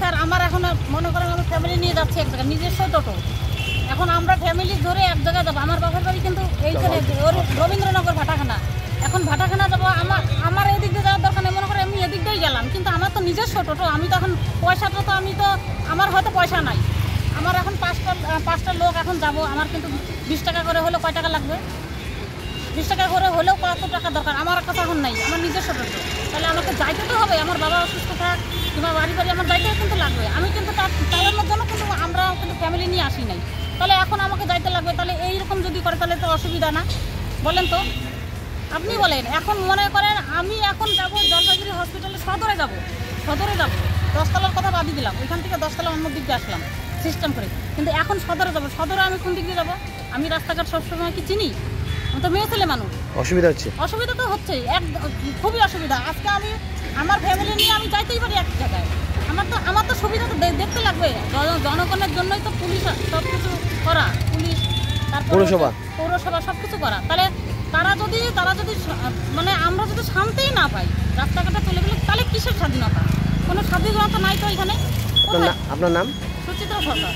Sir আমার এখন মনে করেন আমি ফ্যামিলি নিয়ে যাচ্ছি এক জায়গায়, নিজস্ব টোটো। এখন আমরা ফ্যামিলি ধরে এক জায়গায় যাবো। আমার বাবার বাড়ি কিন্তু এইখানে রবীন্দ্রনগর ভাটাখানা। এখন ভাটাখানা যাবো, আমার এদিক দিয়ে যাওয়ার দরকার নেই, মনে করে আমি এদিক দিয়েই গেলাম, কিন্তু আমার তো নিজস্ব টোটো। আমি তো এখন পয়সাটা তো আমি তো আমার হয়তো পয়সা নাই, আমার এখন পাঁচটা লোক এখন যাব, আমার কিন্তু 20 টাকা করে হলেও কয় টাকা লাগবে? 20 টাকা করে হলেও কত টাকা দরকার? আমার কাছে এখন নাই, আমার নিজস্ব টোটো। তাহলে আমাকে যাইতে তো হবে, আমার বাবা অসুস্থ থাক কিংবা বাড়ি আমার যাইতে কিন্তু লাগবে। আমি কিন্তু তার চালানোর জন্য কিন্তু আমরা কিন্তু ফ্যামিলি নিয়ে আসি নাই, তাহলে এখন আমাকে যাইতে লাগবে। তাহলে এইরকম যদি করে তাহলে তো অসুবিধা না? বলেন তো, আপনি বলেন। এখন মনে করেন আমি এখন যাব জলপাইগুড়ি হসপিটালে, সদরে যাব 10তলার কথা বাদই দিলাম, ওইখান থেকে 10তলা অন্য দিক দিয়ে আসলাম সিস্টেম করে, কিন্তু এখন সদরে যাব। সদরে আমি কোন দিক দিয়ে যাবো? আমি রাস্তাঘাট সবসময় কি চিনি? আমি তো মেয়ে ছেলে মানুষ, অসুবিধা তো হচ্ছেই, খুবই অসুবিধা। আজকে আমি আমার ফ্যামিলি নিয়ে আমি যাইতেই পারি এক জায়গায়, আমার তো সুবিধা তো দেখতে লাগবে। জনগণের জন্যই তো পুলিশ সব কিছু করা, পুলিশ তারপর পৌরসভা সব কিছু করা। তাহলে তারা যদি মানে আমরা যদি শান্তিই না পাই, রাস্তাঘাটে চলে গেলে, তাহলে কিসের স্বাধীনতা? কোনো স্বাধীনতা নাই তো এখানে। আপনার নাম? সুচিত্রা সরকার।